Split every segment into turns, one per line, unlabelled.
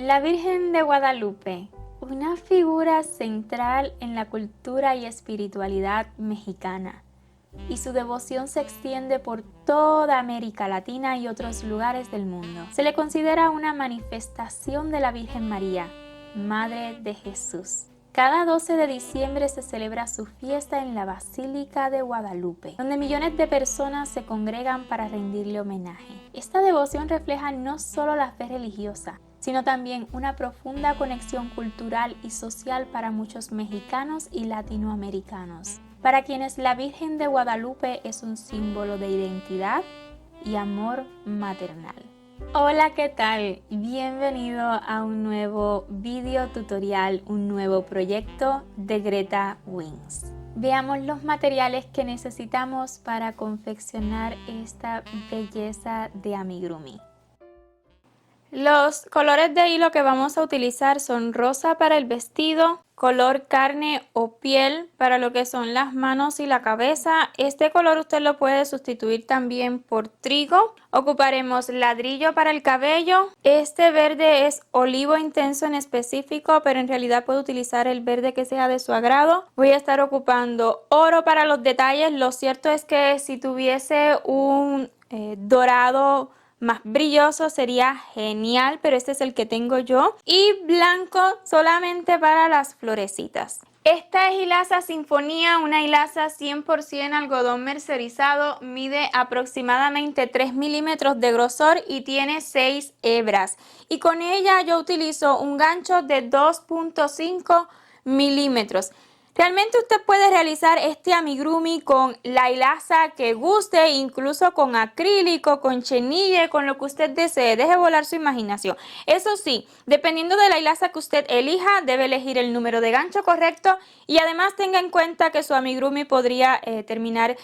La Virgen de Guadalupe, una figura central en la cultura y espiritualidad mexicana, y su devoción se extiende por toda América Latina y otros lugares del mundo. Se le considera una manifestación de la Virgen María, Madre de Jesús. Cada 12 de diciembre se celebra su fiesta en la Basílica de Guadalupe, donde millones de personas se congregan para rendirle homenaje. Esta devoción refleja no solo la fe religiosa, sino también una profunda conexión cultural y social para muchos mexicanos y latinoamericanos, para quienes la Virgen de Guadalupe es un símbolo de identidad y amor maternal. Hola, ¿qué tal? Bienvenido a un nuevo video tutorial, un nuevo proyecto de Greta Wings. Veamos los materiales que necesitamos para confeccionar esta belleza de amigurumi. Los colores de hilo que vamos a utilizar son rosa para el vestido, color carne o piel para lo que son las manos y la cabeza. Este color usted lo puede sustituir también por trigo. Ocuparemos ladrillo para el cabello. Este verde es olivo intenso en específico, pero en realidad puede utilizar el verde que sea de su agrado. Voy a estar ocupando oro para los detalles. Lo cierto es que si tuviese un dorado más brilloso sería genial, pero este es el que tengo yo. Y blanco solamente para las florecitas. Esta es hilaza Sinfonía, una hilaza 100% algodón mercerizado, mide aproximadamente 3 milímetros de grosor y tiene 6 hebras. Y con ella yo utilizo un gancho de 2.5 milímetros. Realmente usted puede realizar este amigurumi con la hilaza que guste, incluso con acrílico, con chenille, con lo que usted desee. Deje volar su imaginación. Eso sí, dependiendo de la hilaza que usted elija, debe elegir el número de gancho correcto y además tenga en cuenta que su amigurumi podría terminar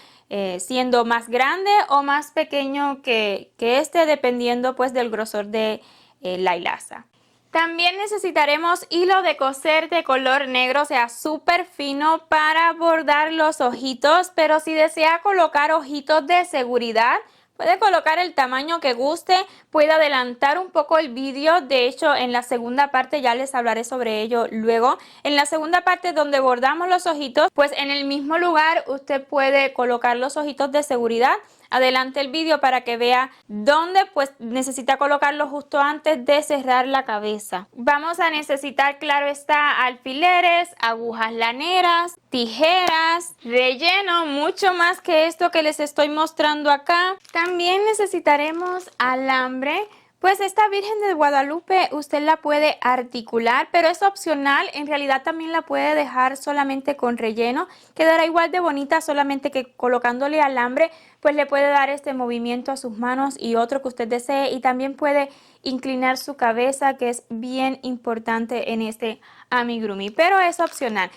siendo más grande o más pequeño que este, dependiendo pues del grosor de la hilaza. También necesitaremos hilo de coser de color negro, o sea, súper fino para bordar los ojitos, pero si desea colocar ojitos de seguridad, puede colocar el tamaño que guste, puede adelantar un poco el vídeo, de hecho en la segunda parte ya les hablaré sobre ello luego. En la segunda parte donde bordamos los ojitos, pues en el mismo lugar usted puede colocar los ojitos de seguridad. Adelante el vídeo para que vea dónde pues necesita colocarlo justo antes de cerrar la cabeza. Vamos a necesitar, claro está, alfileres, agujas laneras, tijeras, relleno, mucho más que esto que les estoy mostrando acá. También necesitaremos alambre. Pues esta Virgen de Guadalupe usted la puede articular, pero es opcional. En realidad también la puede dejar solamente con relleno. Quedará igual de bonita, solamente que colocándole alambre, pues le puede dar este movimiento a sus manos y otro que usted desee. Y también puede inclinar su cabeza, que es bien importante en este amigurumi, pero es opcional.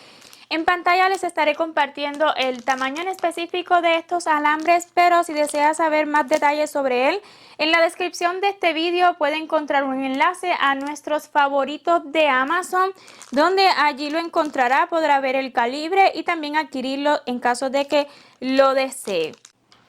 En pantalla les estaré compartiendo el tamaño en específico de estos alambres, pero si desea saber más detalles sobre él, en la descripción de este vídeo puede encontrar un enlace a nuestros favoritos de Amazon, donde allí lo encontrará, podrá ver el calibre y también adquirirlo en caso de que lo desee.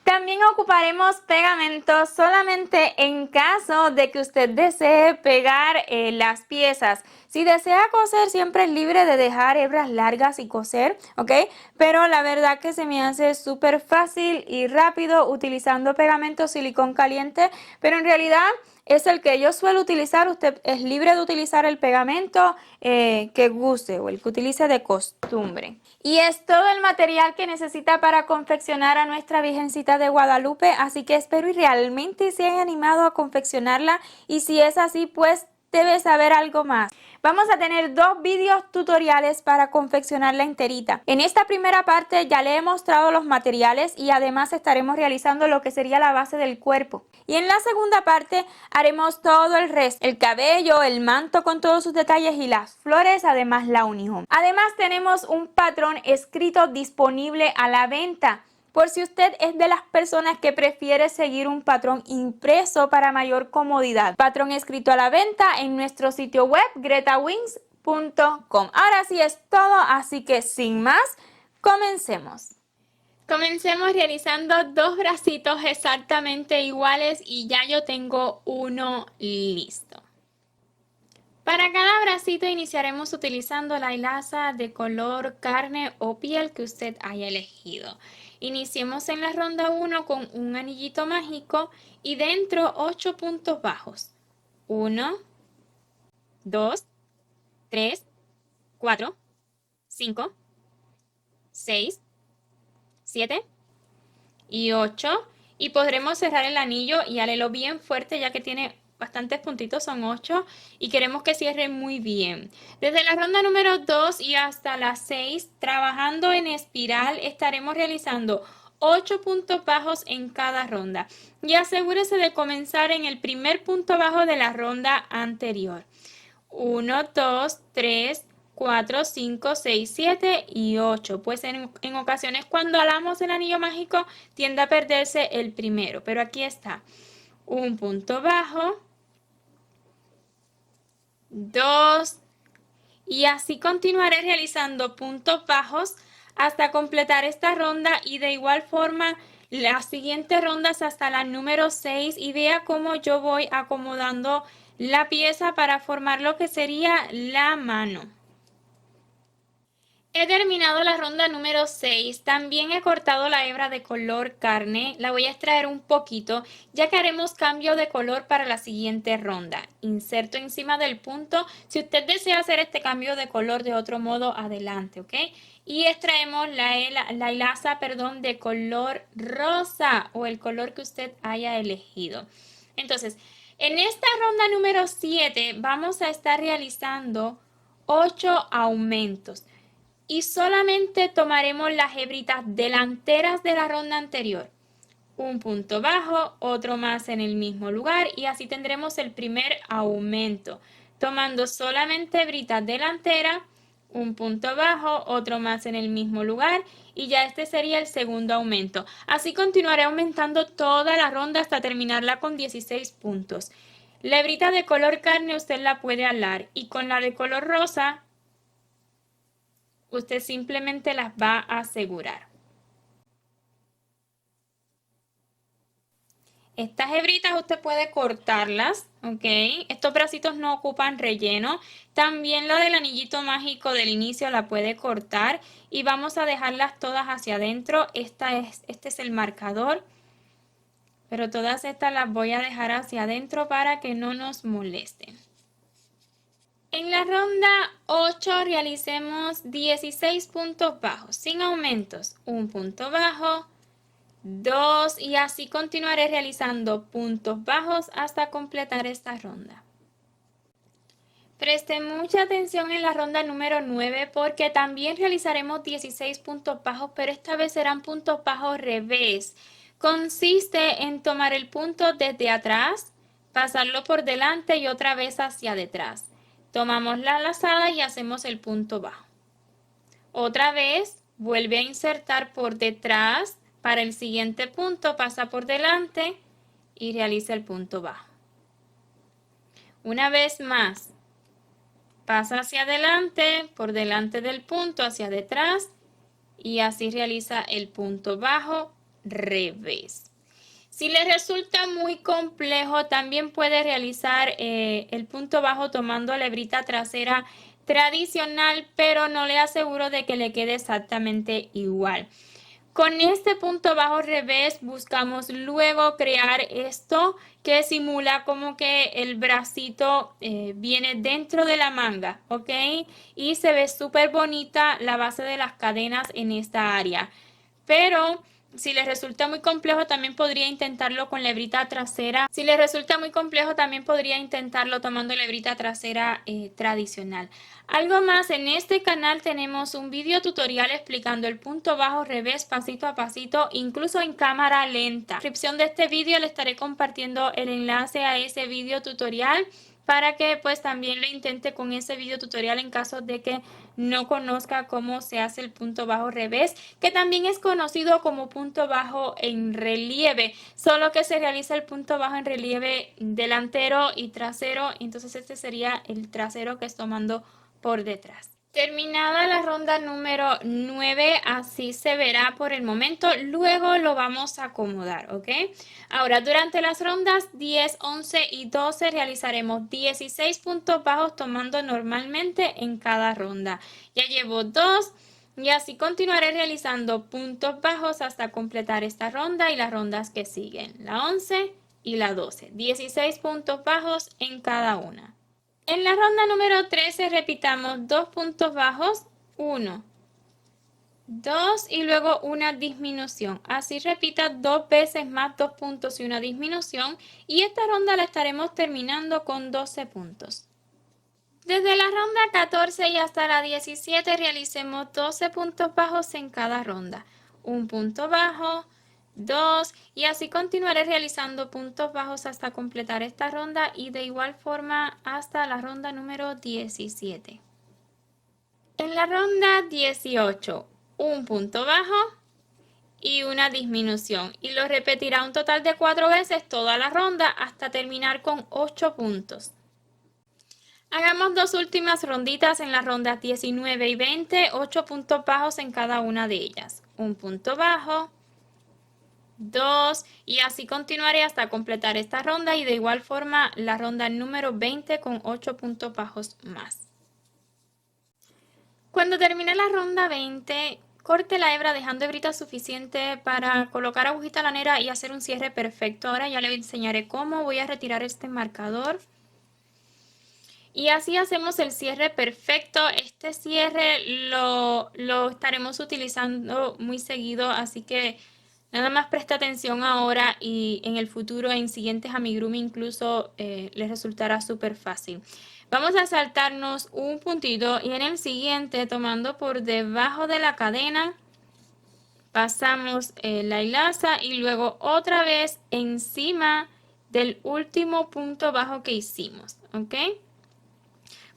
También ocuparemos pegamento solamente en caso de que usted desee pegar las piezas. Si desea coser, siempre es libre de dejar hebras largas y coser, ¿ok? Pero la verdad que se me hace súper fácil y rápido utilizando pegamento silicón caliente, pero en realidad es el que yo suelo utilizar. Usted es libre de utilizar el pegamento que guste o el que utilice de costumbre. Y es todo el material que necesita para confeccionar a nuestra Virgencita de Guadalupe, así que espero y realmente se haya animado a confeccionarla, y si es así, pues debe saber algo más. Vamos a tener dos videos tutoriales para confeccionarla enterita. En esta primera parte ya le he mostrado los materiales y además estaremos realizando lo que sería la base del cuerpo. Y en la segunda parte haremos todo el resto, el cabello, el manto con todos sus detalles y las flores, además la unión. Además tenemos un patrón escrito disponible a la venta, por si usted es de las personas que prefiere seguir un patrón impreso para mayor comodidad. Patrón escrito a la venta en nuestro sitio web gretawings.com. Ahora sí es todo, así que sin más, comencemos. Comencemos realizando dos bracitos exactamente iguales y ya yo tengo uno listo. bracito iniciaremos utilizando la hilaza de color carne o piel que usted haya elegido. Iniciemos en la ronda 1 con un anillito mágico y dentro 8 puntos bajos. 1, 2, 3, 4, 5, 6, 7 y 8. Y podremos cerrar el anillo y alelo bien fuerte ya que tiene bastantes puntitos, son 8 y queremos que cierre muy bien. Desde la ronda número 2 y hasta la 6, trabajando en espiral, estaremos realizando 8 puntos bajos en cada ronda. Y asegúrese de comenzar en el primer punto bajo de la ronda anterior. 1, 2, 3, 4, 5, 6, 7 y 8. Pues en ocasiones cuando alamos el anillo mágico tiende a perderse el primero, pero aquí está. Un punto bajo, 2 y así continuaré realizando puntos bajos hasta completar esta ronda y de igual forma las siguientes rondas hasta la número 6 y vea cómo yo voy acomodando la pieza para formar lo que sería la mano. He terminado la ronda número 6, también he cortado la hebra de color carne, la voy a extraer un poquito ya que haremos cambio de color para la siguiente ronda. Inserto encima del punto, si usted desea hacer este cambio de color de otro modo, adelante, ¿ok? Y extraemos la hilaza, de color rosa o el color que usted haya elegido. Entonces, en esta ronda número 7 vamos a estar realizando 8 aumentos. Y solamente tomaremos las hebritas delanteras de la ronda anterior. Un punto bajo, otro más en el mismo lugar y así tendremos el primer aumento. Tomando solamente hebritas delanteras, un punto bajo, otro más en el mismo lugar y ya este sería el segundo aumento. Así continuaré aumentando toda la ronda hasta terminarla con 16 puntos. La hebrita de color carne usted la puede alar y con la de color rosa usted simplemente las va a asegurar. Estas hebritas usted puede cortarlas, ¿ok? Estos bracitos no ocupan relleno. También la del anillito mágico del inicio la puede cortar y vamos a dejarlas todas hacia adentro. Este es el marcador, pero todas estas las voy a dejar hacia adentro para que no nos molesten. En la ronda 8 realicemos 16 puntos bajos, sin aumentos. Un punto bajo, 2 y así continuaré realizando puntos bajos hasta completar esta ronda. Preste mucha atención en la ronda número 9 porque también realizaremos 16 puntos bajos, pero esta vez serán puntos bajos revés. Consiste en tomar el punto desde atrás, pasarlo por delante y otra vez hacia detrás. Tomamos la lazada y hacemos el punto bajo. Otra vez, vuelve a insertar por detrás para el siguiente punto, pasa por delante y realiza el punto bajo. Una vez más, pasa hacia adelante, por delante del punto, hacia detrás y así realiza el punto bajo revés. Si le resulta muy complejo, también puede realizar el punto bajo tomando la hebrita trasera tradicional, pero no le aseguro de que le quede exactamente igual. Con este punto bajo revés buscamos luego crear esto que simula como que el bracito viene dentro de la manga, ¿ok? Y se ve súper bonita la base de las cadenas en esta área. Pero si les resulta muy complejo, también podría intentarlo con la hebrita trasera. Si les resulta muy complejo, también podría intentarlo tomando la hebrita trasera tradicional. Algo más, en este canal tenemos un video tutorial explicando el punto bajo revés pasito a pasito, incluso en cámara lenta. En la descripción de este video le estaré compartiendo el enlace a ese video tutorial para que pues también lo intente con ese video tutorial en caso de que no conozca cómo se hace el punto bajo revés, que también es conocido como punto bajo en relieve, solo que se realiza el punto bajo en relieve delantero y trasero, entonces este sería el trasero que es tomando por detrás. Terminada la ronda número 9, así se verá por el momento. Luego lo vamos a acomodar, ¿ok? Ahora, durante las rondas 10, 11 y 12 realizaremos 16 puntos bajos tomando normalmente en cada ronda. Ya llevo 2 y así continuaré realizando puntos bajos hasta completar esta ronda y las rondas que siguen, la 11 y la 12. 16 puntos bajos en cada una. En la ronda número 13 repitamos 2 puntos bajos, 1, 2 y luego una disminución. Así repita 2 veces más 2 puntos y una disminución y esta ronda la estaremos terminando con 12 puntos. Desde la ronda 14 y hasta la 17 realicemos 12 puntos bajos en cada ronda. Un punto bajo, 2 y así continuaré realizando puntos bajos hasta completar esta ronda y de igual forma hasta la ronda número 17. En la ronda 18, un punto bajo y una disminución y lo repetirá un total de 4 veces toda la ronda hasta terminar con 8 puntos. Hagamos dos últimas ronditas en las rondas 19 y 20, 8 puntos bajos en cada una de ellas. Un punto bajo, 2 y así continuaré hasta completar esta ronda y de igual forma la ronda número 20 con 8 puntos bajos más. Cuando termine la ronda 20, corte la hebra dejando hebrita suficiente para colocar agujita lanera y hacer un cierre perfecto. Ahora ya les enseñaré cómo. Voy a retirar este marcador. Y así hacemos el cierre perfecto. Este cierre lo estaremos utilizando muy seguido, así que nada más presta atención ahora y en el futuro, en siguientes amigurumi incluso les resultará súper fácil. Vamos a saltarnos un puntito y en el siguiente, tomando por debajo de la cadena, pasamos la hilaza y luego otra vez encima del último punto bajo que hicimos, ¿ok?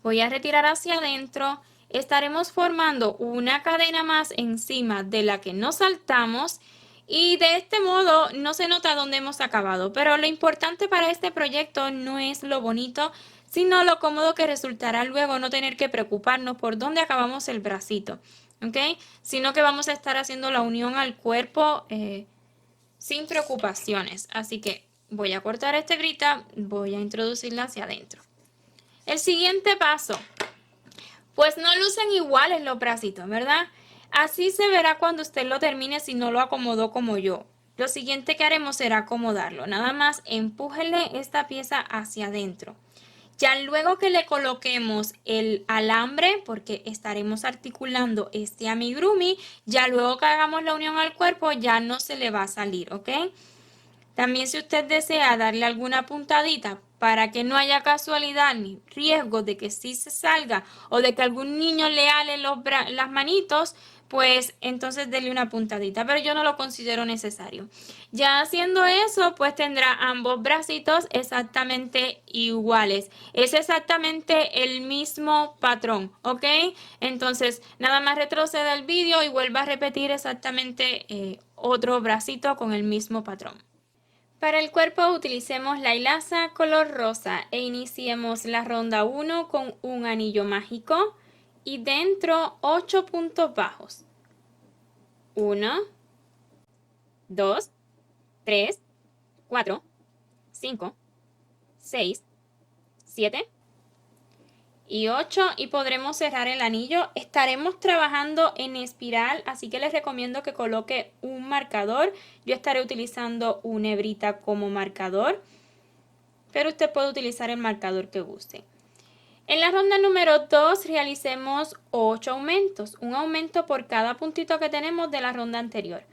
Voy a retirar hacia adentro. Estaremos formando una cadena más encima de la que nos saltamos y de este modo no se nota dónde hemos acabado. Pero lo importante para este proyecto no es lo bonito, sino lo cómodo que resultará luego no tener que preocuparnos por dónde acabamos el bracito, ¿ok? Sino que vamos a estar haciendo la unión al cuerpo sin preocupaciones. Así que voy a cortar esta hebrita, voy a introducirla hacia adentro. El siguiente paso, pues no lucen iguales los bracitos, ¿verdad? Así se verá cuando usted lo termine si no lo acomodó como yo. Lo siguiente que haremos será acomodarlo. Nada más empújele esta pieza hacia adentro. Ya luego que le coloquemos el alambre, porque estaremos articulando este amigurumi, ya luego que hagamos la unión al cuerpo ya no se le va a salir, ¿ok? También si usted desea darle alguna puntadita para que no haya casualidad ni riesgo de que sí se salga o de que algún niño le ale las manitos, pues entonces dele una puntadita, pero yo no lo considero necesario. Ya haciendo eso, pues tendrá ambos bracitos exactamente iguales. Es exactamente el mismo patrón, ¿ok? Entonces, nada más retroceda el vídeo y vuelva a repetir exactamente otro bracito con el mismo patrón. Para el cuerpo utilicemos la hilaza color rosa e iniciemos la ronda 1 con un anillo mágico y dentro 8 puntos bajos. 1, 2, 3, 4, 5, 6, 7 y 8 y podremos cerrar el anillo. Estaremos trabajando en espiral, así que les recomiendo que coloque un marcador. Yo estaré utilizando una hebrita como marcador, pero usted puede utilizar el marcador que guste. En la ronda número 2 realicemos 8 aumentos, un aumento por cada puntito que tenemos de la ronda anterior.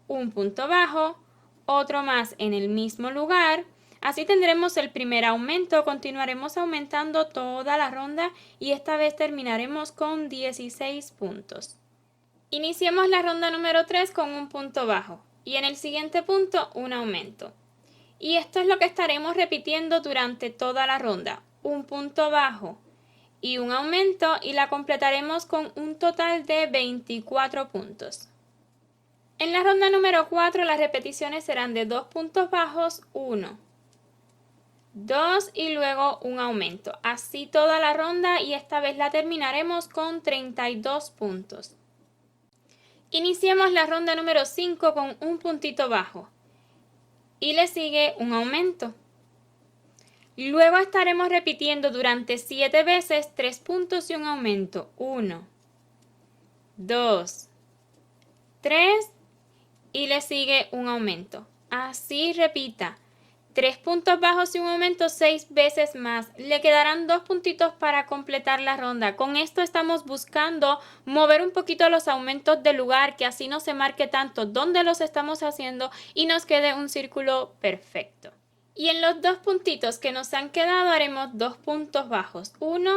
Un punto bajo, otro más en el mismo lugar. Así tendremos el primer aumento, continuaremos aumentando toda la ronda y esta vez terminaremos con 16 puntos. Iniciemos la ronda número 3 con un punto bajo y en el siguiente punto un aumento. Y esto es lo que estaremos repitiendo durante toda la ronda, un punto bajo y un aumento y la completaremos con un total de 24 puntos. En la ronda número 4 las repeticiones serán de 2 puntos bajos, 1, 2 y luego un aumento. Así toda la ronda y esta vez la terminaremos con 32 puntos. Iniciemos la ronda número 5 con un puntito bajo y le sigue un aumento. Luego estaremos repitiendo durante 7 veces 3 puntos y un aumento. 1, 2, 3 y le sigue un aumento. Así repita. 3 puntos bajos y un aumento 6 veces más. Le quedarán 2 puntitos para completar la ronda. Con esto estamos buscando mover un poquito los aumentos del lugar, que así no se marque tanto dónde los estamos haciendo y nos quede un círculo perfecto. Y en los 2 puntitos que nos han quedado haremos 2 puntos bajos. 1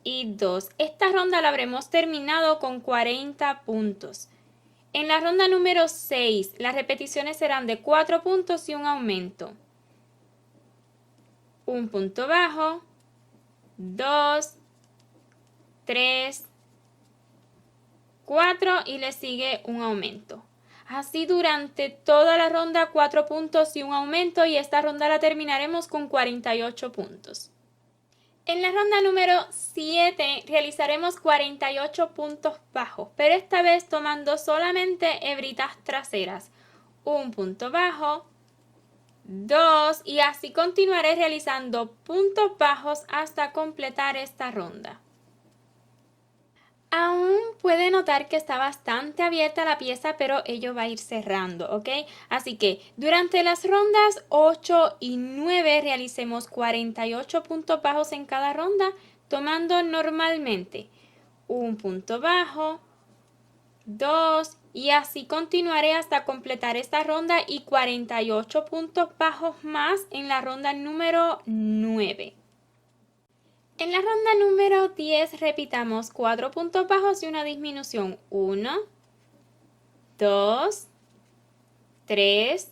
y 2. Esta ronda la habremos terminado con 40 puntos. En la ronda número 6, las repeticiones serán de 4 puntos y un aumento. Un punto bajo, 2, 3, 4 y le sigue un aumento. Así durante toda la ronda 4 puntos y un aumento y esta ronda la terminaremos con 48 puntos. En la ronda número 7 realizaremos 48 puntos bajos, pero esta vez tomando solamente hebritas traseras. Un punto bajo, 2 y así continuaré realizando puntos bajos hasta completar esta ronda. Aún puede notar que está bastante abierta la pieza, pero ello va a ir cerrando, ¿ok? Así que durante las rondas 8 y 9 realicemos 48 puntos bajos en cada ronda, tomando normalmente un punto bajo, 2 y así continuaré hasta completar esta ronda y 48 puntos bajos más en la ronda número 9. En la ronda número 10 repitamos 4 puntos bajos y una disminución. 1, 2, 3,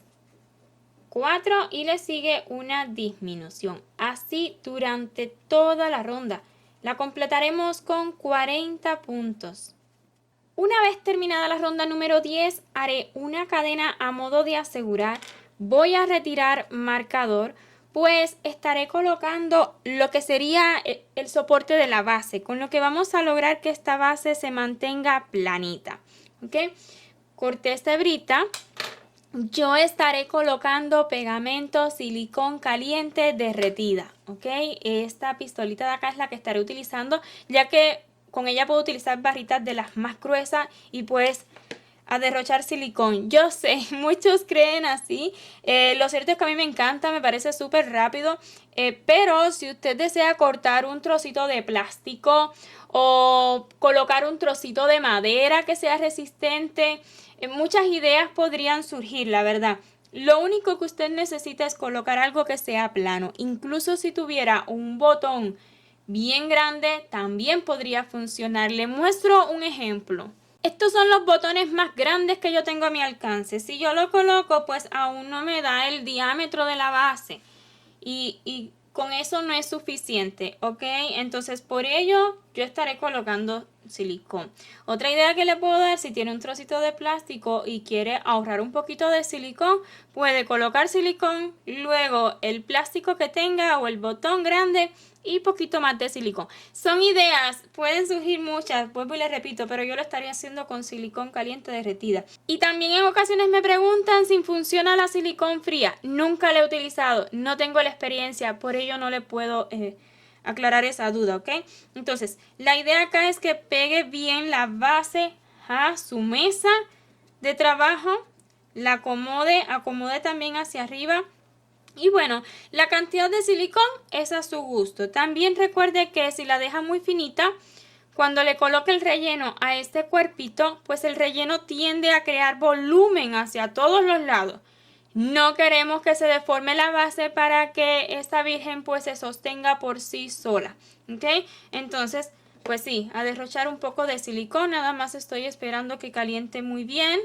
4 y le sigue una disminución. Así durante toda la ronda. La completaremos con 40 puntos. Una vez terminada la ronda número 10, haré una cadena a modo de asegurar. Voy a retirar marcador, pues estaré colocando lo que sería el soporte de la base, con lo que vamos a lograr que esta base se mantenga planita. ¿Ok? Corté esta hebrita. Yo estaré colocando pegamento silicón caliente derretida. ¿Ok? Esta pistolita de acá es la que estaré utilizando, ya que con ella puedo utilizar barritas de las más gruesas y pues a derrochar silicón. Yo sé, muchos creen así. Lo cierto es que a mí me encanta, me parece súper rápido. Pero si usted desea cortar un trocito de plástico o colocar un trocito de madera que sea resistente, muchas ideas podrían surgir, la verdad. Lo único que usted necesita es colocar algo que sea plano. Incluso si tuviera un botón bien grande, también podría funcionar. Le muestro un ejemplo. Estos son los botones más grandes que yo tengo a mi alcance. Si yo lo coloco, pues aún no me da el diámetro de la base. Y con eso no es suficiente, ¿ok? Entonces, por ello, yo estaré colocando silicón. Otra idea que le puedo dar, si tiene un trocito de plástico y quiere ahorrar un poquito de silicón, puede colocar silicón, luego el plástico que tenga o el botón grande y poquito más de silicón. Son ideas, pueden surgir muchas, vuelvo y les repito, pero yo lo estaría haciendo con silicón caliente derretida. Y también en ocasiones me preguntan si funciona la silicón fría. Nunca la he utilizado, no tengo la experiencia, por ello no le puedo aclarar esa duda, ¿ok? Entonces, la idea acá es que pegue bien la base a su mesa de trabajo, la acomode también hacia arriba. Y bueno, la cantidad de silicón es a su gusto. También recuerde que si la deja muy finita, cuando le coloque el relleno a este cuerpito, pues el relleno tiende a crear volumen hacia todos los lados. No queremos que se deforme la base para que esta virgen pues se sostenga por sí sola. ¿Ok? Entonces, pues sí, a derrochar un poco de silicón. Nada más estoy esperando que caliente muy bien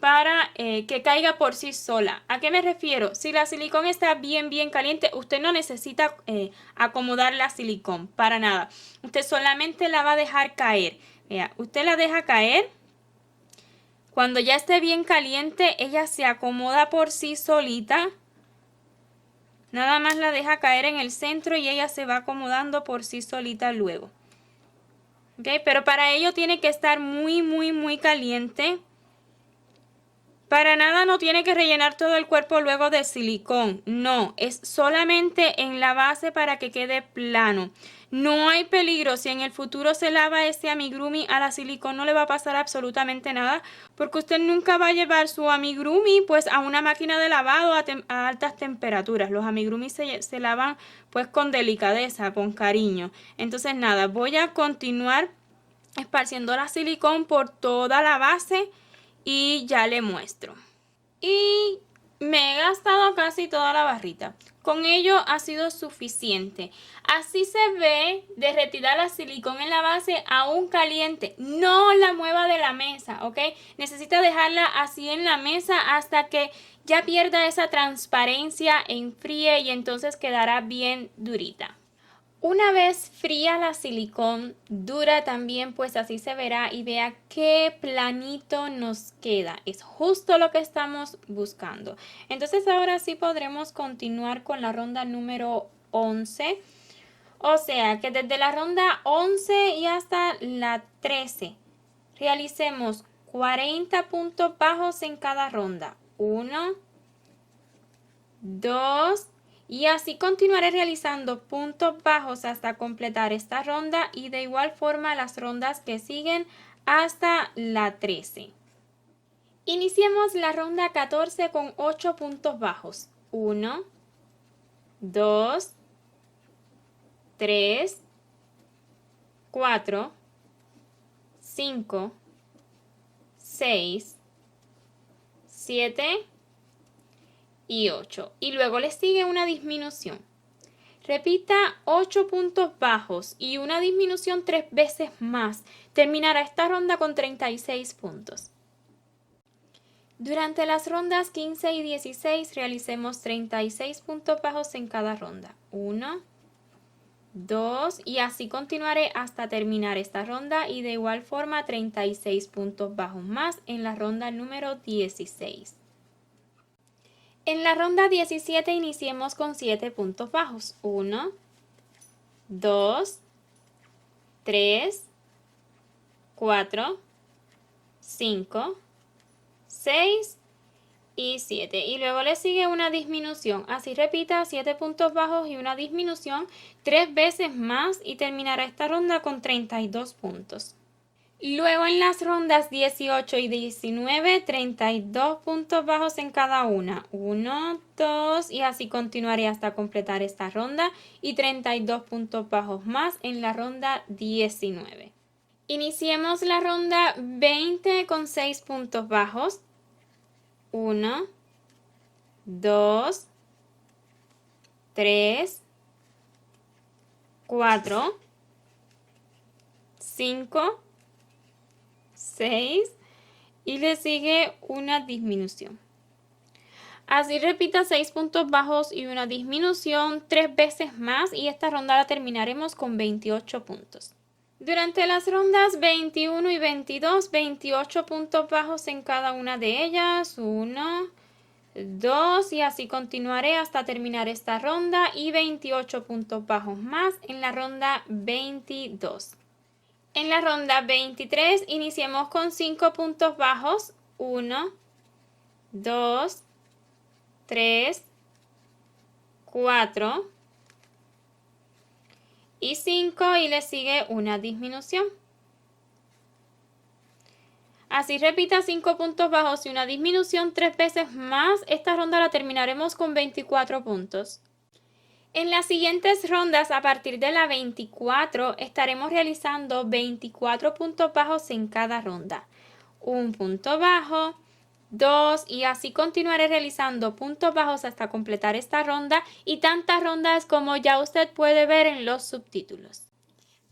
para que caiga por sí sola. ¿A qué me refiero? Si la silicón está bien caliente, usted no necesita acomodar la silicón para nada. Usted solamente la va a dejar caer. Vea, usted la deja caer. Cuando ya esté bien caliente, ella se acomoda por sí solita. Nada más la deja caer en el centro y ella se va acomodando por sí solita luego. ¿Ok? Pero para ello tiene que estar muy caliente. Para nada no tiene que rellenar todo el cuerpo luego de silicón. No, es solamente en la base para que quede plano. No hay peligro. Si en el futuro se lava este amigurumi a la silicón, no le va a pasar absolutamente nada, porque usted nunca va a llevar su amigurumi pues a una máquina de lavado a altas temperaturas. Los amigurumi se lavan pues con delicadeza, con cariño. Entonces nada, voy a continuar esparciendo la silicón por toda la base y ya le muestro. Y me he gastado casi toda la barrita. Con ello ha sido suficiente. Así se ve derretida la silicón en la base aún caliente. No la mueva de la mesa, ¿ok? Necesita dejarla así en la mesa hasta que ya pierda esa transparencia, enfríe y entonces quedará bien durita. Una vez fría la silicón, dura también, pues así se verá y vea qué planito nos queda. Es justo lo que estamos buscando. Entonces ahora sí podremos continuar con la ronda número 11. O sea que desde la ronda 11 y hasta la 13 realicemos 40 puntos bajos en cada ronda. 1, 2, y así continuaré realizando puntos bajos hasta completar esta ronda y de igual forma las rondas que siguen hasta la 13. Iniciemos la ronda 14 con 8 puntos bajos. 1, 2, 3, 4, 5, 6, 7 y 8. Y luego le sigue una disminución. Repita 8 puntos bajos y una disminución 3 veces más. Terminará esta ronda con 36 puntos. Durante las rondas 15 y 16 realicemos 36 puntos bajos en cada ronda. 1, 2 y así continuaré hasta terminar esta ronda y de igual forma 36 puntos bajos más en la ronda número 16. En la ronda 17 iniciemos con 7 puntos bajos. 1, 2, 3, 4, 5, 6 y 7. Y luego le sigue una disminución. Así repita 7 puntos bajos y una disminución 3 veces más y terminará esta ronda con 32 puntos. Luego en las rondas 18 y 19, 32 puntos bajos en cada una. 1, 2 y así continuaré hasta completar esta ronda y 32 puntos bajos más en la ronda 19. Iniciemos la ronda 20 con 6 puntos bajos. 1, 2, 3, 4, 5, 6 y le sigue una disminución. Así repita 6 puntos bajos y una disminución 3 veces más y esta ronda la terminaremos con 28 puntos. Durante las rondas 21 y 22, 28 puntos bajos en cada una de ellas. 1, 2 y así continuaré hasta terminar esta ronda y 28 puntos bajos más en la ronda 22. En la ronda 23 iniciemos con 5 puntos bajos. 1, 2, 3, 4 y 5 y le sigue una disminución. Así repita 5 puntos bajos y una disminución 3 veces más. Esta ronda la terminaremos con 24 puntos. En las siguientes rondas, a partir de la 24, estaremos realizando 24 puntos bajos en cada ronda. Un punto bajo, 2 y así continuaré realizando puntos bajos hasta completar esta ronda y tantas rondas como ya usted puede ver en los subtítulos.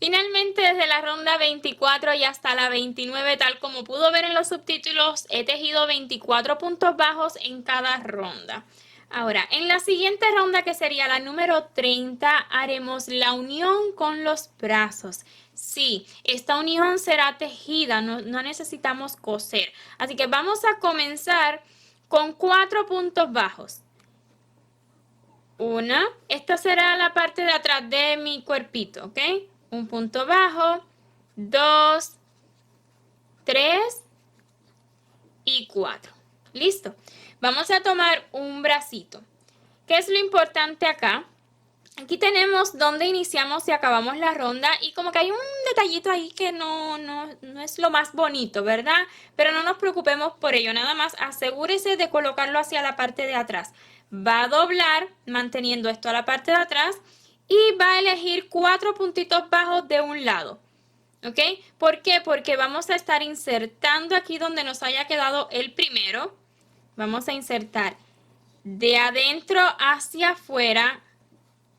Finalmente, desde la ronda 24 y hasta la 29, tal como pudo ver en los subtítulos, he tejido 24 puntos bajos en cada ronda. Ahora, en la siguiente ronda, que sería la número 30, haremos la unión con los brazos. Sí, esta unión será tejida, no necesitamos coser. Así que vamos a comenzar con 4 puntos bajos. 1. Esta será la parte de atrás de mi cuerpito, ¿ok? Un punto bajo, 2, 3 y 4. Listo. Vamos a tomar un bracito. ¿Qué es lo importante acá? Aquí tenemos donde iniciamos y acabamos la ronda y como que hay un detallito ahí que no es lo más bonito, ¿verdad? Pero no nos preocupemos por ello, nada más asegúrese de colocarlo hacia la parte de atrás. Va a doblar manteniendo esto a la parte de atrás y va a elegir 4 puntitos bajos de un lado. ¿Ok? ¿Por qué? Porque vamos a estar insertando aquí donde nos haya quedado el primero. Vamos a insertar de adentro hacia afuera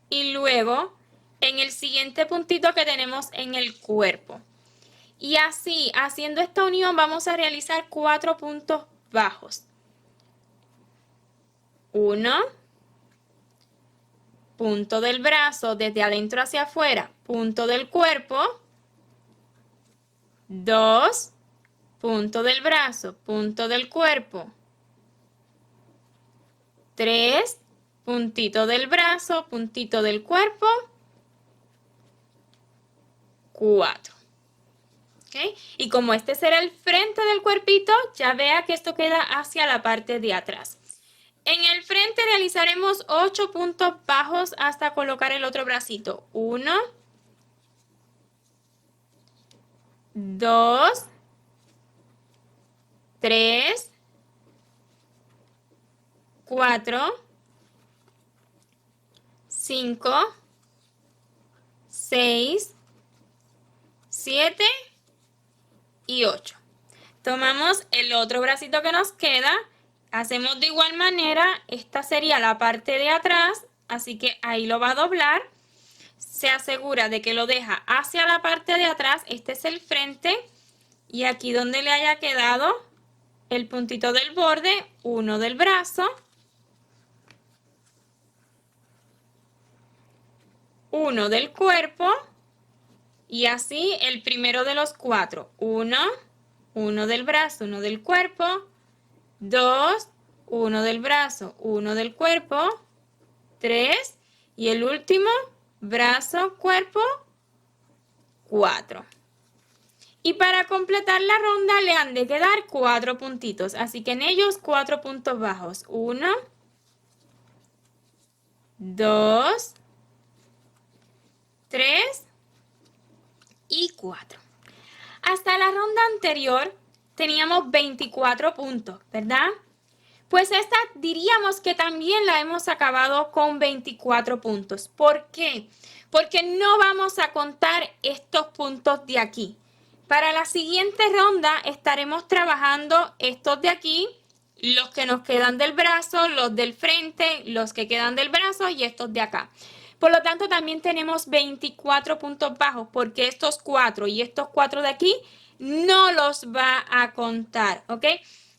y luego en el siguiente puntito que tenemos en el cuerpo. Y así, haciendo esta unión, vamos a realizar 4 puntos bajos. 1, punto del brazo desde adentro hacia afuera, punto del cuerpo. 2, punto del brazo, punto del cuerpo. 3, puntito del brazo, puntito del cuerpo. 4. ¿Okay? Y como este será el frente del cuerpito, ya vea que esto queda hacia la parte de atrás. En el frente realizaremos 8 puntos bajos hasta colocar el otro bracito. 1, 2, 3, 4, 5, 6, 7 y 8. Tomamos el otro bracito que nos queda, hacemos de igual manera, esta sería la parte de atrás, así que ahí lo va a doblar, se asegura de que lo deja hacia la parte de atrás, este es el frente, y aquí donde le haya quedado el puntito del borde, uno del brazo, uno del cuerpo, y así el primero de los 4, uno del brazo, uno del cuerpo, 2, uno del brazo, uno del cuerpo, 3 y el último, brazo, cuerpo, 4. Y para completar la ronda le han de quedar 4 puntitos, así que en ellos 4 puntos bajos. 1, 2, 3 y 4. Hasta la ronda anterior teníamos 24 puntos, ¿verdad? Pues esta diríamos que también la hemos acabado con 24 puntos. ¿Por qué? Porque no vamos a contar estos puntos de aquí. Para la siguiente ronda estaremos trabajando estos de aquí, los que nos quedan del brazo, los del frente, los que quedan del brazo y estos de acá. Por lo tanto, también tenemos 24 puntos bajos porque estos 4 y estos 4 de aquí no los va a contar, ¿ok?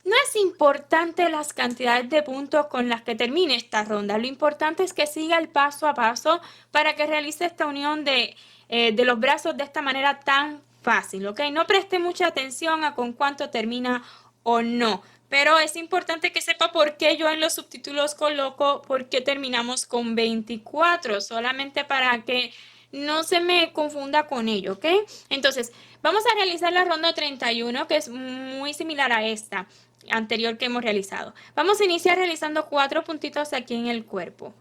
No es importante las cantidades de puntos con las que termine esta ronda. Lo importante es que siga el paso a paso para que realice esta unión de los brazos de esta manera tan fácil, ¿ok? No preste mucha atención a con cuánto termina o no. Pero es importante que sepa por qué yo en los subtítulos coloco por qué terminamos con 24, solamente para que no se me confunda con ello, ¿ok? Entonces, vamos a realizar la ronda 31, que es muy similar a esta anterior que hemos realizado. Vamos a iniciar realizando 4 puntitos aquí en el cuerpo.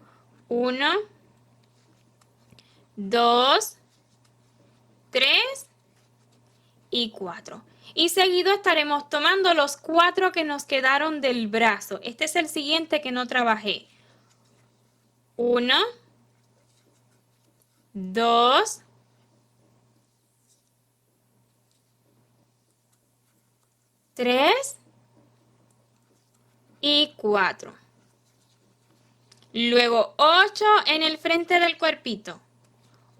1, 2, 3 y 4. Y seguido estaremos tomando los 4 que nos quedaron del brazo. Este es el siguiente que no trabajé. 1, 2, 3 y 4. Luego 8 en el frente del cuerpito.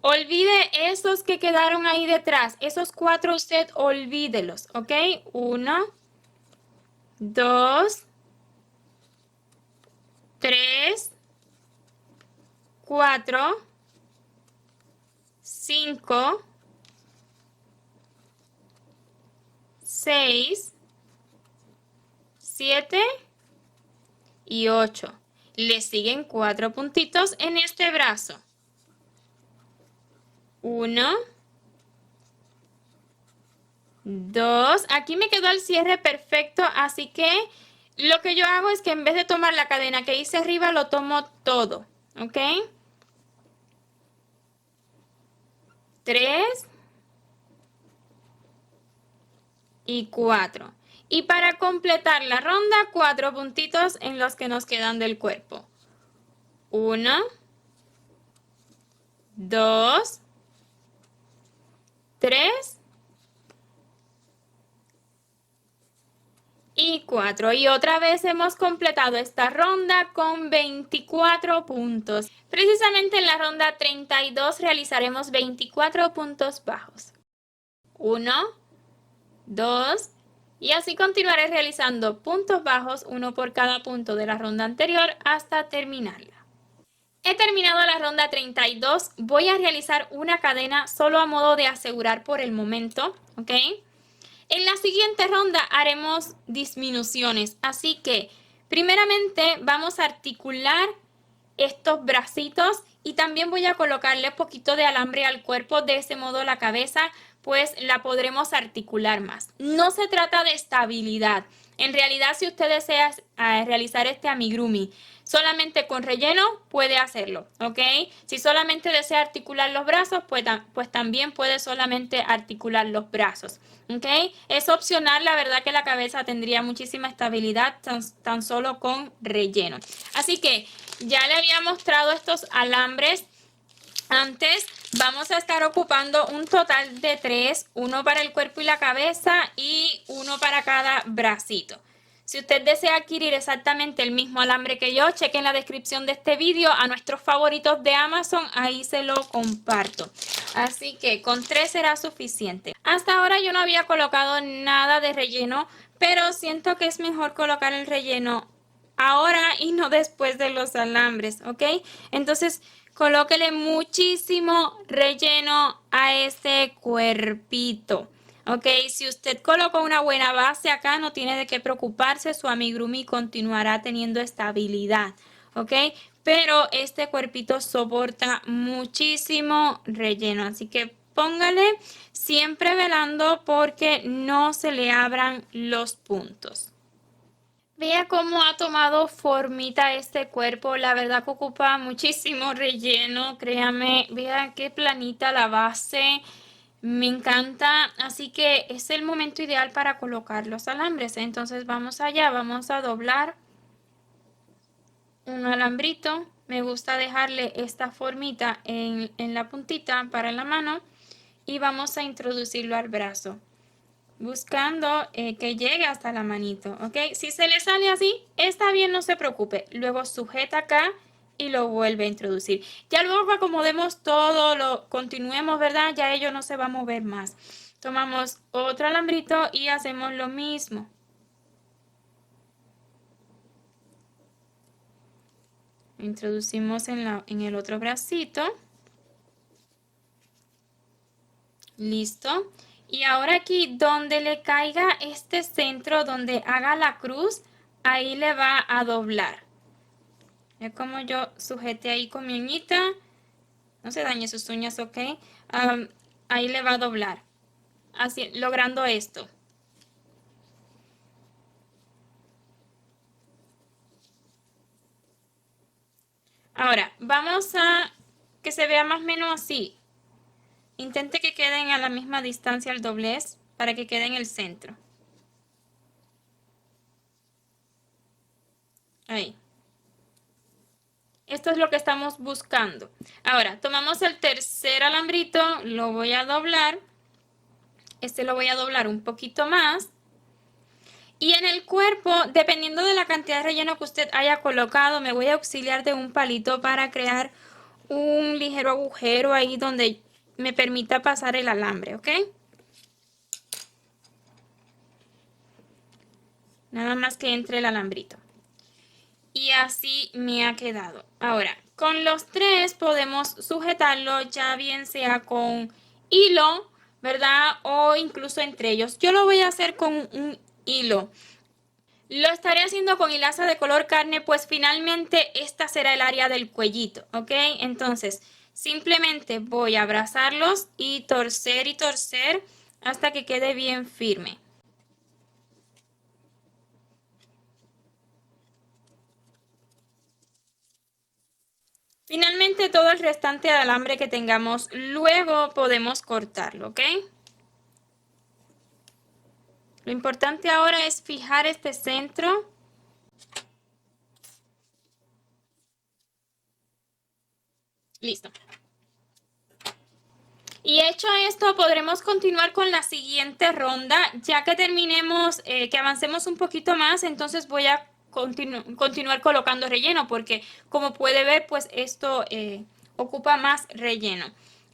Olvide esos que quedaron ahí detrás. Esos 4 usted olvídelos, ¿ok? 1, 2, 3, 4, 5, 6, 7 y 8. Le siguen 4 puntitos en este brazo. 1, 2. Aquí me quedó el cierre perfecto, así que lo que yo hago es que en vez de tomar la cadena que hice arriba, lo tomo todo, ¿ok? 3 y 4. Y para completar la ronda, 4 puntitos en los que nos quedan del cuerpo. 1, 2, 3 y 4. Y otra vez hemos completado esta ronda con 24 puntos. Precisamente en la ronda 32 realizaremos 24 puntos bajos. 1, 2, y así continuaré realizando puntos bajos, uno por cada punto de la ronda anterior hasta terminarla. He terminado la ronda 32, voy a realizar una cadena solo a modo de asegurar por el momento, ¿ok? En la siguiente ronda haremos disminuciones, así que primeramente vamos a articular estos bracitos y también voy a colocarle un poquito de alambre al cuerpo, de ese modo la cabeza pues la podremos articular más. No se trata de estabilidad. En realidad, si usted desea realizar este amigurumi solamente con relleno, puede hacerlo, ¿ok? Si solamente desea articular los brazos, pues también puede solamente articular los brazos, ¿ok? Es opcional, la verdad que la cabeza tendría muchísima estabilidad tan solo con relleno. Así que ya le había mostrado estos alambres antes. Vamos a estar ocupando un total de 3, uno para el cuerpo y la cabeza y uno para cada bracito. Si usted desea adquirir exactamente el mismo alambre que yo, chequen la descripción de este vídeo a nuestros favoritos de Amazon, ahí se lo comparto. Así que con 3 será suficiente. Hasta ahora yo no había colocado nada de relleno, pero siento que es mejor colocar el relleno ahora y no después de los alambres, ¿ok? Entonces, colóquele muchísimo relleno a este cuerpito, ¿ok? Si usted colocó una buena base acá, no tiene de qué preocuparse, su amigurumi continuará teniendo estabilidad, ¿ok? Pero este cuerpito soporta muchísimo relleno, así que póngale siempre velando porque no se le abran los puntos. Vea cómo ha tomado formita este cuerpo, la verdad que ocupa muchísimo relleno, créame, vea qué planita la base, me encanta, así que es el momento ideal para colocar los alambres. Entonces vamos allá, vamos a doblar un alambrito, me gusta dejarle esta formita en la puntita para la mano y vamos a introducirlo al brazo, buscando que llegue hasta la manito, ¿ok? Si se le sale así, está bien, no se preocupe. Luego sujeta acá y lo vuelve a introducir. Ya luego que acomodemos todo, lo continuemos, ¿verdad? Ya ello no se va a mover más. Tomamos otro alambrito y hacemos lo mismo. Introducimos en el otro bracito. Listo. Y ahora aquí donde le caiga este centro, donde haga la cruz, ahí le va a doblar. Es como yo sujeté ahí con mi uñita. No se dañe sus uñas, ¿ok? Ahí le va a doblar. Así, logrando esto. Ahora, vamos a que se vea más o menos así. Intente que queden a la misma distancia el doblez para que quede en el centro. Ahí. Esto es lo que estamos buscando. Ahora, tomamos el tercer alambrito, lo voy a doblar. Este lo voy a doblar un poquito más. Y en el cuerpo, dependiendo de la cantidad de relleno que usted haya colocado, me voy a auxiliar de un palito para crear un ligero agujero ahí donde me permita pasar el alambre, ¿ok? Nada más que entre el alambrito. Y así me ha quedado. Ahora, con los 3 podemos sujetarlo ya bien sea con hilo, ¿verdad? O incluso entre ellos. Yo lo voy a hacer con un hilo. Lo estaré haciendo con hilaza de color carne, pues finalmente esta será el área del cuellito, ¿ok? Entonces, simplemente voy a abrazarlos y torcer hasta que quede bien firme. Finalmente todo el restante de alambre que tengamos luego podemos cortarlo, ¿ok? Lo importante ahora es fijar este centro. Listo. Y hecho esto, podremos continuar con la siguiente ronda. Ya que terminemos, que avancemos un poquito más, entonces voy a continuar colocando relleno, porque como puede ver, pues esto ocupa más relleno.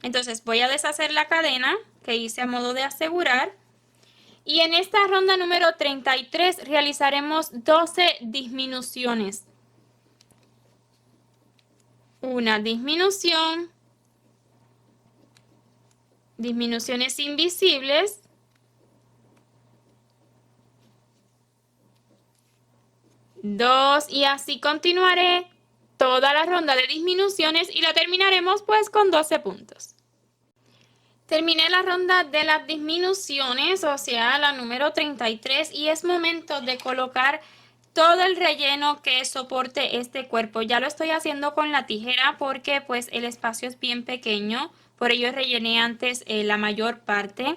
Entonces voy a deshacer la cadena que hice a modo de asegurar. Y en esta ronda número 33 realizaremos 12 disminuciones. Una disminución, disminuciones invisibles, dos, y así continuaré toda la ronda de disminuciones y la terminaremos pues con 12 puntos. Terminé la ronda de las disminuciones, o sea, la número 33, y es momento de colocar todo el relleno que soporte este cuerpo. Ya lo estoy haciendo con la tijera porque pues el espacio es bien pequeño, por ello rellené antes la mayor parte,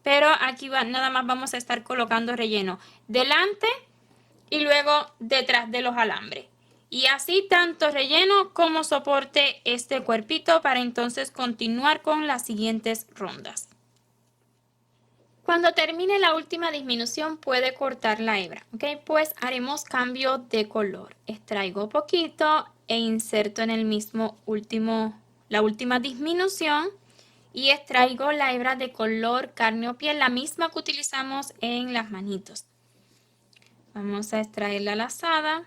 pero aquí nada más vamos a estar colocando relleno delante y luego detrás de los alambres. Y así tanto relleno como soporte este cuerpito para entonces continuar con las siguientes rondas. Cuando termine la última disminución puede cortar la hebra, ¿ok? Pues haremos cambio de color. Extraigo poquito e inserto en el mismo la última disminución y extraigo la hebra de color carne o piel, la misma que utilizamos en las manitos. Vamos a extraer la lazada.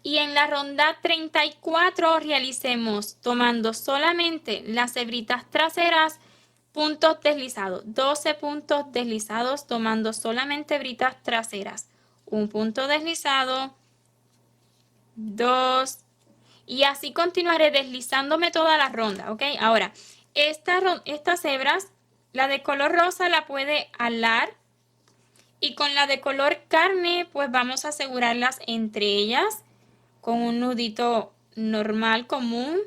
Y en la ronda 34 realicemos tomando solamente las hebritas traseras, puntos deslizados, 12 puntos deslizados tomando solamente hebritas traseras, un punto deslizado, dos, y así continuaré deslizándome toda la ronda, ¿ok? Ahora, estas hebras, la de color rosa la puede alar y con la de color carne pues vamos a asegurarlas entre ellas con un nudito normal, común.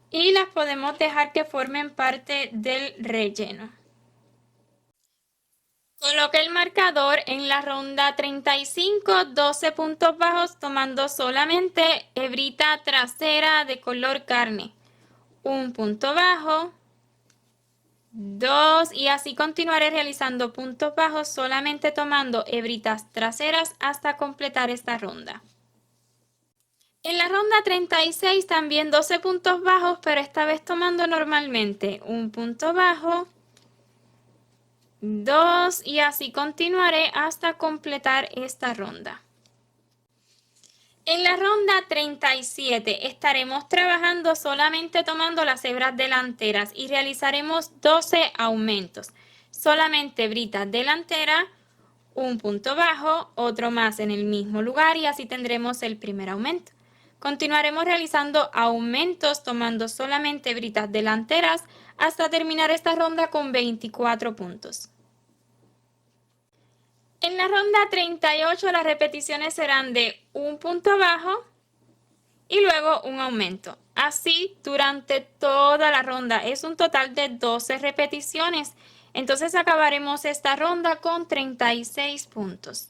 Y las podemos dejar que formen parte del relleno. Coloqué el marcador en la ronda 35, 12 puntos bajos, tomando solamente hebrita trasera de color carne. Un punto bajo, dos, y así continuaré realizando puntos bajos solamente tomando hebritas traseras hasta completar esta ronda. En la ronda 36 también 12 puntos bajos, pero esta vez tomando normalmente un punto bajo, dos, y así continuaré hasta completar esta ronda. En la ronda 37 estaremos trabajando solamente tomando las hebras delanteras y realizaremos 12 aumentos. Solamente hebritas delanteras, un punto bajo, otro más en el mismo lugar y así tendremos el primer aumento. Continuaremos realizando aumentos tomando solamente hebritas delanteras hasta terminar esta ronda con 24 puntos. En la ronda 38 las repeticiones serán de un punto bajo y luego un aumento. Así durante toda la ronda. Es un total de 12 repeticiones. Entonces acabaremos esta ronda con 36 puntos.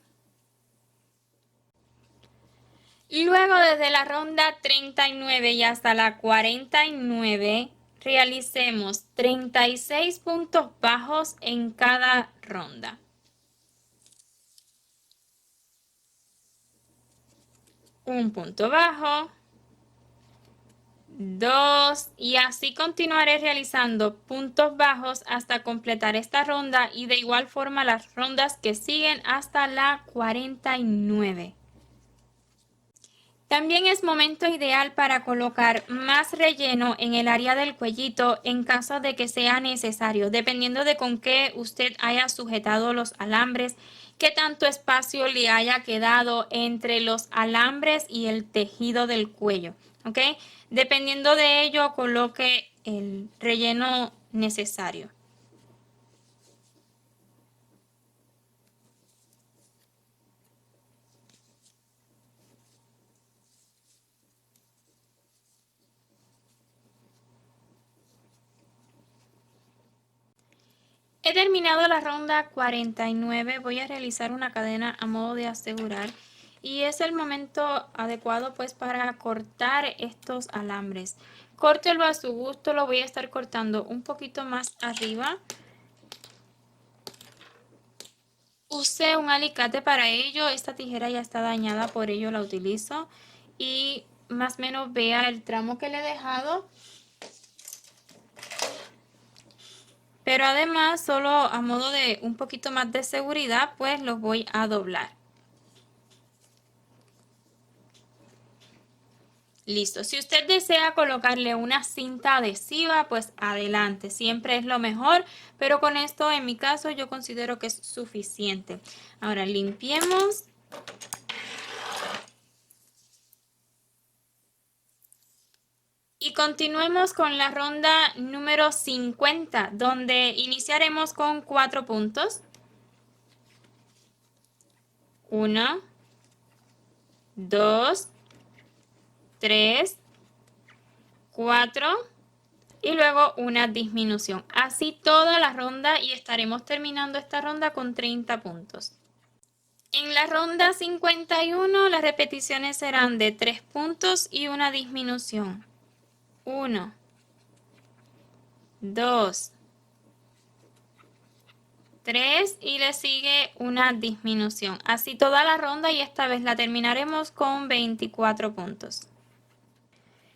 Luego desde la ronda 39 y hasta la 49 realicemos 36 puntos bajos en cada ronda. Un punto bajo, dos, y así continuaré realizando puntos bajos hasta completar esta ronda y de igual forma las rondas que siguen hasta la 49. También es momento ideal para colocar más relleno en el área del cuellito en caso de que sea necesario, dependiendo de con qué usted haya sujetado los alambres, qué tanto espacio le haya quedado entre los alambres y el tejido del cuello, ¿ok? Dependiendo de ello, coloque el relleno necesario. He terminado la ronda 49, voy a realizar una cadena a modo de asegurar y es el momento adecuado pues para cortar estos alambres. Córtelo a su gusto, lo voy a estar cortando un poquito más arriba. Use un alicate para ello, esta tijera ya está dañada, por ello la utilizo y más o menos vea el tramo que le he dejado. Pero además, solo a modo de un poquito más de seguridad, pues los voy a doblar. Listo. Si usted desea colocarle una cinta adhesiva, pues adelante. Siempre es lo mejor, pero con esto, en mi caso, yo considero que es suficiente. Ahora limpiemos. Y continuemos con la ronda número 50, donde iniciaremos con 4 puntos. 1, 2, 3, 4 y luego una disminución. Así toda la ronda y estaremos terminando esta ronda con 30 puntos. En la ronda 51 las repeticiones serán de 3 puntos y una disminución. 1, 2, 3 y le sigue una disminución. Así toda la ronda y esta vez la terminaremos con 24 puntos.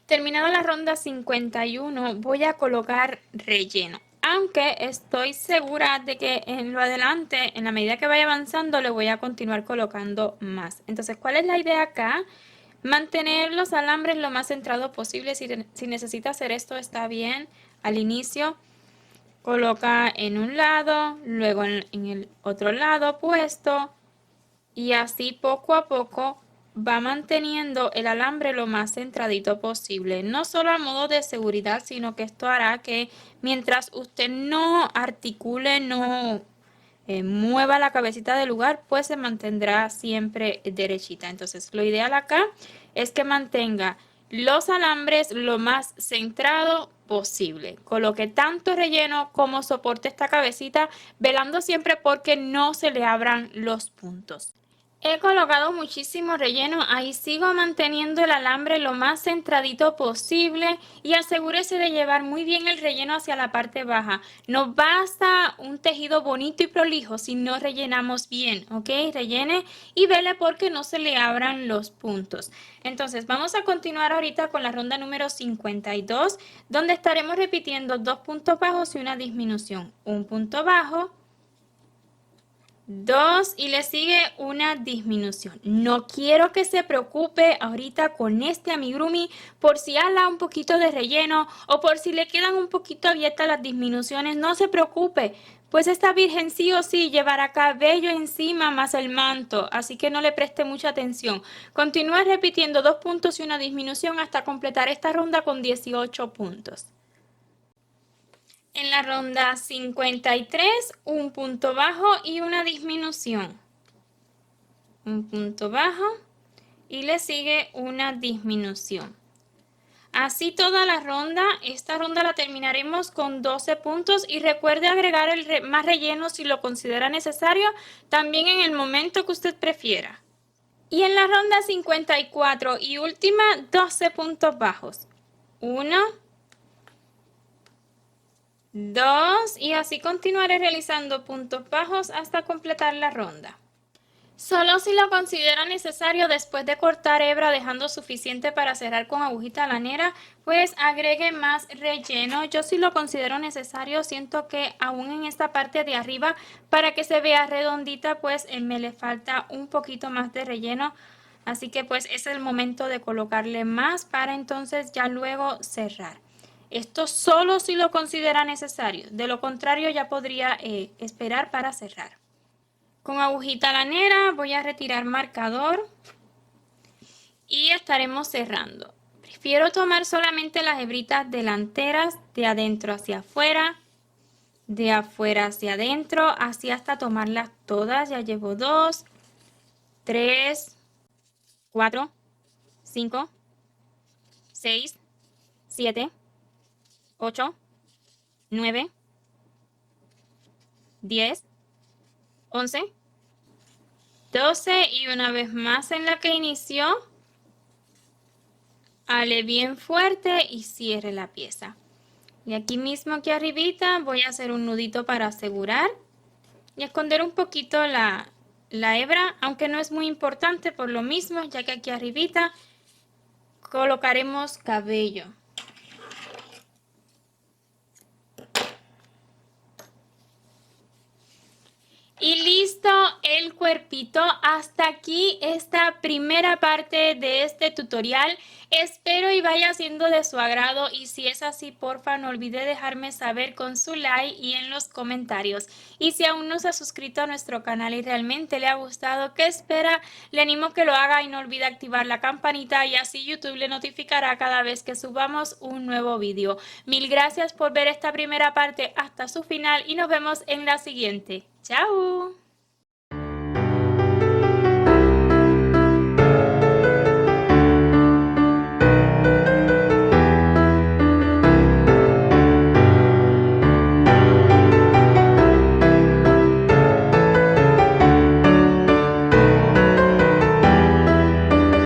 Terminada la ronda 51, voy a colocar relleno. Aunque estoy segura de que en lo adelante, en la medida que vaya avanzando, le voy a continuar colocando más. Entonces, ¿cuál es la idea acá? Mantener los alambres lo más centrados posible. Si necesita hacer esto, está bien. Al inicio, coloca en un lado, luego en el otro lado puesto. Y así poco a poco va manteniendo el alambre lo más centradito posible, no solo a modo de seguridad, sino que esto hará que mientras usted no articule, no mueva la cabecita del lugar, pues se mantendrá siempre derechita. Entonces, lo ideal acá es que mantenga los alambres lo más centrado posible. Coloque tanto relleno como soporte esta cabecita, velando siempre porque no se le abran los puntos. He colocado muchísimo relleno, ahí sigo manteniendo el alambre lo más centradito posible y asegúrese de llevar muy bien el relleno hacia la parte baja. No basta un tejido bonito y prolijo si no rellenamos bien, ¿ok? Rellene y vele porque no se le abran los puntos. Entonces vamos a continuar ahorita con la ronda número 52, donde estaremos repitiendo 2 puntos bajos y una disminución. Un punto bajo, 2 y le sigue una disminución. No quiero que se preocupe ahorita con este amigurumi por si ala un poquito de relleno o por si le quedan un poquito abiertas las disminuciones. No se preocupe, pues esta virgen sí o sí llevará cabello encima más el manto, así que no le preste mucha atención. Continúe repitiendo 2 puntos y una disminución hasta completar esta ronda con 18 puntos. En la ronda 53, un punto bajo y una disminución. Un punto bajo y le sigue una disminución. Así toda la ronda, esta ronda la terminaremos con 12 puntos y recuerde agregar más relleno si lo considera necesario, también en el momento que usted prefiera. Y en la ronda 54 y última, 12 puntos bajos. 1, 2 y así continuaré realizando puntos bajos hasta completar la ronda. Solo si lo considera necesario después de cortar hebra dejando suficiente para cerrar con agujita lanera, pues agregue más relleno. Yo sí lo considero necesario, siento que aún en esta parte de arriba para que se vea redondita pues me le falta un poquito más de relleno. Así que pues es el momento de colocarle más para entonces ya luego cerrar. Esto solo si lo considera necesario, de lo contrario ya podría esperar para cerrar. Con agujita lanera voy a retirar marcador y estaremos cerrando. Prefiero tomar solamente las hebritas delanteras de adentro hacia afuera, de afuera hacia adentro, así hasta tomarlas todas. Ya llevo 2, 3, 4, 5, 6, 7, 8, 9, 10, 11, 12 y una vez más en la que inició, ale bien fuerte y cierre la pieza. Y aquí mismo, aquí arribita, voy a hacer un nudito para asegurar y esconder un poquito la hebra, aunque no es muy importante por lo mismo, ya que aquí arribita colocaremos cabello. Y listo el cuerpito. Hasta aquí esta primera parte de este tutorial. Espero y vaya siendo de su agrado y si es así, porfa, no olvide dejarme saber con su like y en los comentarios. Y si aún no se ha suscrito a nuestro canal y realmente le ha gustado, ¿qué espera? Le animo a que lo haga y no olvide activar la campanita y así YouTube le notificará cada vez que subamos un nuevo vídeo. Mil gracias por ver esta primera parte hasta su final y nos vemos en la siguiente. ¡Chao!